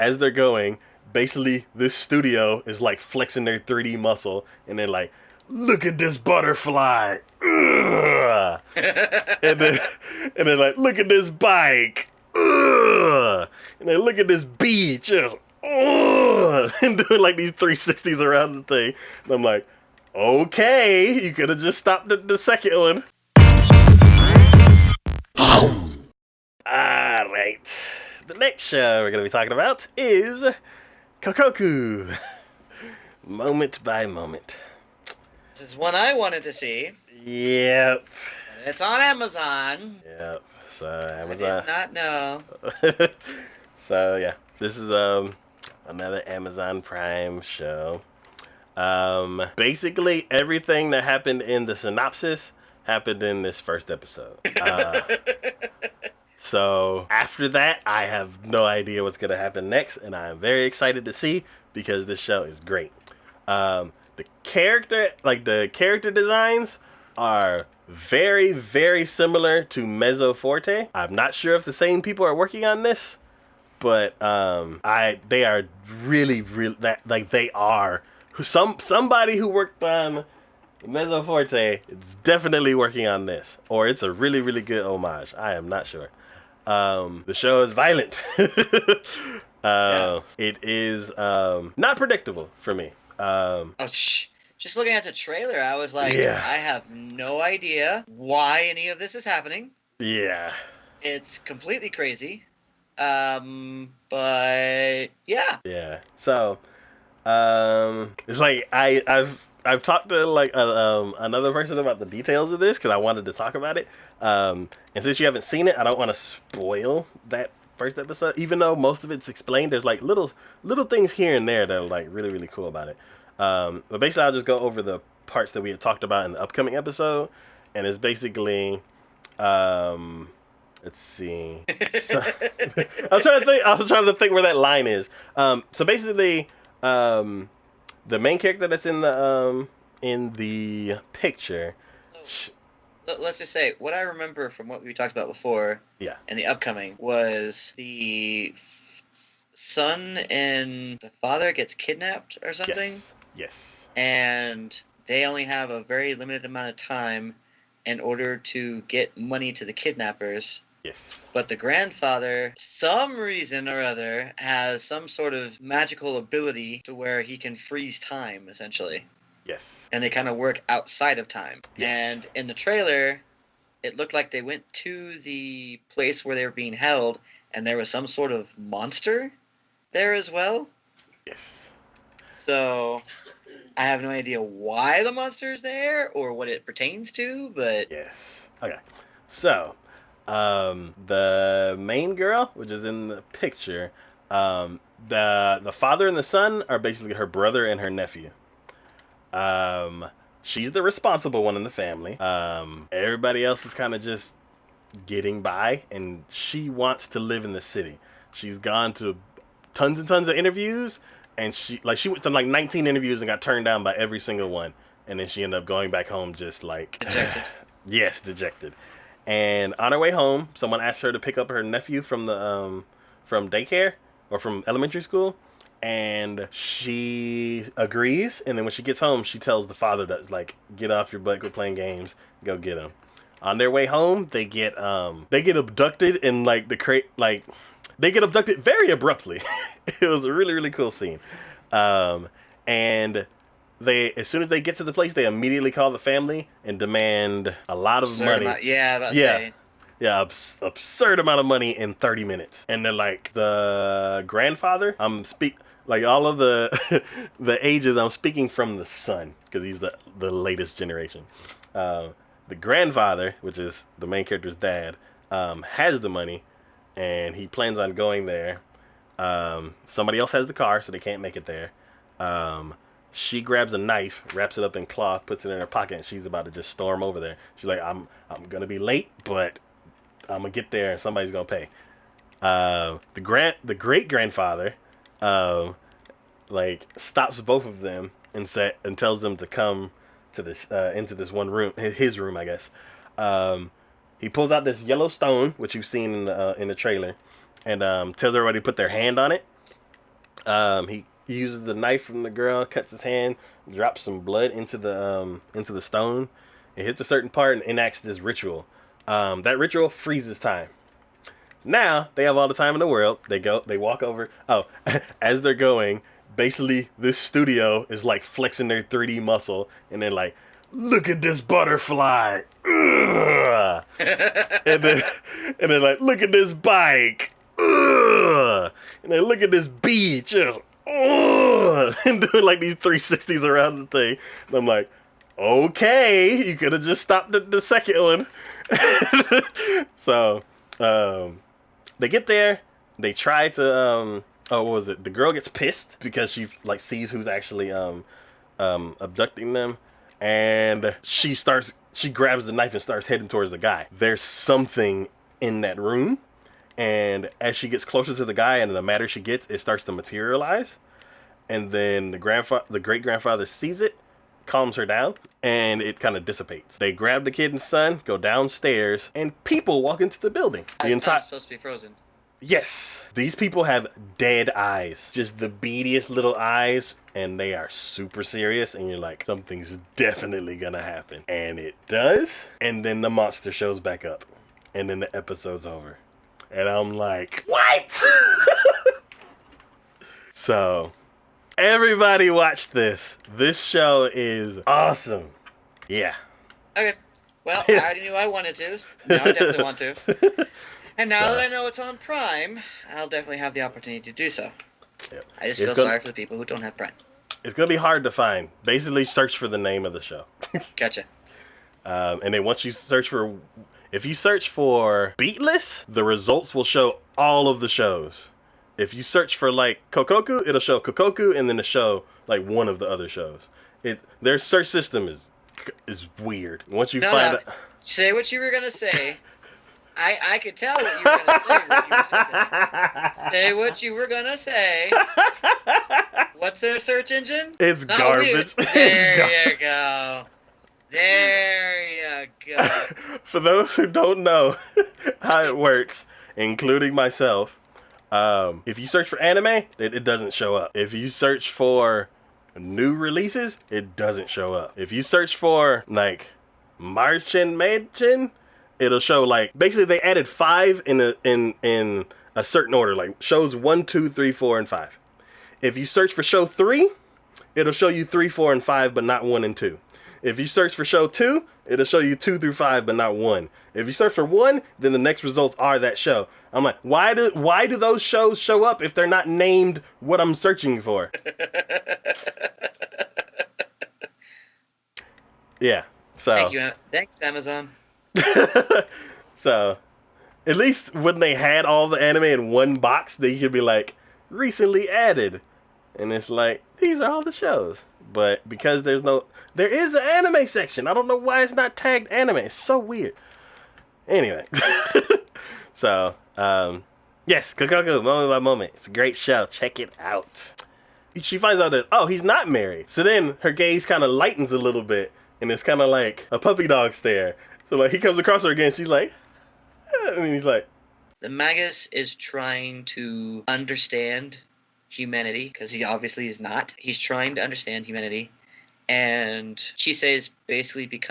as they're going, basically this studio is like flexing their 3D muscle, and they're like, look at this butterfly. Ugh. And then and they're like, look at this bike. Ugh. And then look at this beach. Ugh. And doing like these 360s around the thing. And I'm like, okay, you could have just stopped at the second one. Alright. The next show we're going to be talking about is Kokkoku. Moment by moment. This is one I wanted to see. Yep. It's on Amazon. Yep. So Amazon. I did not know. So yeah, this is another Amazon Prime show. Basically everything that happened in the synopsis happened in this first episode. So after that, I have no idea what's gonna happen next, and I am very excited to see because this show is great. The character designs are very, very similar to Mezzo Forte. I'm not sure if the same people are working on this, but they are really they are somebody who worked on Mezzo Forte is definitely working on this, or it's a really, really good homage. I am not sure. The show is violent. It is not predictable for me. Just looking at the trailer, I was like, I have no idea why any of this is happening. Yeah. It's completely crazy. But yeah. Yeah. So, it's like I've talked to like another person about the details of this because I wanted to talk about it. And since you haven't seen it, I don't want to spoil that first episode. Even though most of it's explained, there's like little things here and there that are like really, really cool about it. But basically, I'll just go over the parts that we had talked about in the upcoming episode, and it's basically, let's see. So, I'm trying to think where that line is. So basically, the main character that's in the picture. Let's just say what I remember from what we talked about before. Yeah. And the upcoming was the son and the father gets kidnapped or something. Yes. And they only have a very limited amount of time in order to get money to the kidnappers. Yes. But the grandfather, some reason or other, has some sort of magical ability to where he can freeze time, essentially. Yes. And they kind of work outside of time. Yes. And in the trailer, it looked like they went to the place where they were being held, and there was some sort of monster there as well. Yes. So I have no idea why the monster is there or what it pertains to, but yes. Okay. So, the main girl, which is in the picture, the father and the son are basically her brother and her nephew. She's the responsible one in the family. Everybody else is kind of just getting by, and she wants to live in the city. She's gone to tons and tons of interviews, and she went to like 19 interviews and got turned down by every single one, and then she ended up going back home just like dejected. Yes, dejected. And on her way home, someone asked her to pick up her nephew from the from daycare or from elementary school, and she agrees. And then when she gets home, she tells the father that like, get off your butt, quit playing games, go get him. On their way home, they get abducted and like they get abducted very abruptly. It was a really, really cool scene. And as soon as they get to the place, they immediately call the family and demand a lot of money. Absurd amount of money in 30 minutes. And they're like, the grandfather, like all of the the ages, I'm speaking from the son because he's the latest generation. The grandfather, which is the main character's dad, has the money, and he plans on going there. Somebody else has the car, so they can't make it there. She grabs a knife, wraps it up in cloth, puts it in her pocket, and she's about to just storm over there. She's like, I'm gonna be late, but I'm gonna get there, and somebody's gonna pay. The great grandfather, stops both of them and tells them to come to this into this one room, his room, I guess. He pulls out this yellow stone, which you've seen in the trailer, and tells everybody to put their hand on it. He uses the knife from the girl, cuts his hand, drops some blood into the stone. It hits a certain part and enacts this ritual. That ritual freezes time. Now they have all the time in the world. They walk over. Oh, as they're going, basically this studio is like flexing their 3D muscle, and they're like, "Look at this butterfly," ugh. and then and they're like, "Look at this bike," ugh. And then look at this beach, ugh. And doing like these 360s around the thing. And I'm like, okay, you could have just stopped at the second one. So, they get there. They try to what was it? The girl gets pissed because she like sees who's actually abducting them, and she grabs the knife and starts heading towards the guy. There's something in that room, and as she gets closer to the guy and the madder she gets, it starts to materialize. And then the great grandfather sees it, calms her down, and it kind of dissipates. They grab the kid and son, go downstairs, and people walk into the building. The entire time's supposed to be frozen. Yes, these people have dead eyes, just the beadiest little eyes, and they are super serious. And you're like, something's definitely gonna happen, and it does. And then the monster shows back up, and then the episode's over, and I'm like, what? So. Everybody watch this. This show is awesome. Yeah. Okay. Well, I already knew I wanted to. Now I definitely want to. And now that I know it's on Prime, I'll definitely have the opportunity to do so. Yep. I just feel sorry for the people who don't have Prime. It's going to be hard to find. Basically, search for the name of the show. Gotcha. And then once you search for... If you search for Beatless, the results will show all of the shows. If you search for like Kokkoku, it'll show Kokkoku and then it'll show like one of the other shows. Their search system is weird. Once you find out, say what you were gonna say. I could tell what you were gonna say when you said that. Say what you were gonna say. What's their search engine? It's not garbage. There you go. There you go. For those who don't know how it works, including myself. If you search for anime, it doesn't show up. If you search for new releases, it doesn't show up. If you search for like Marchen Mädchen, it'll show like basically they added 5 in a certain order, like shows 1, 2, 3, 4, and 5. If you search for show 3, it'll show you 3, 4, and 5, but not 1 and 2. If you search for show 2, it'll show you 2 through 5, but not 1. If you search for 1, then the next results are that show. I'm like, why do those shows show up if they're not named what I'm searching for? Yeah. So. Thank you. Thanks, Amazon. So, at least when they had all the anime in one box, they could be like, recently added. And it's like, these are all the shows. But because there is an anime section. I don't know why it's not tagged anime. It's so weird. Anyway. So, yes, Kokkoku, Moment by Moment. It's a great show. Check it out. She finds out that, oh, he's not married. So then her gaze kind of lightens a little bit. And it's kind of like a puppy dog stare. So like he comes across her again. She's like, and he's like. The Magus is trying to understand humanity because he obviously is not. He's trying to understand humanity. And she says basically become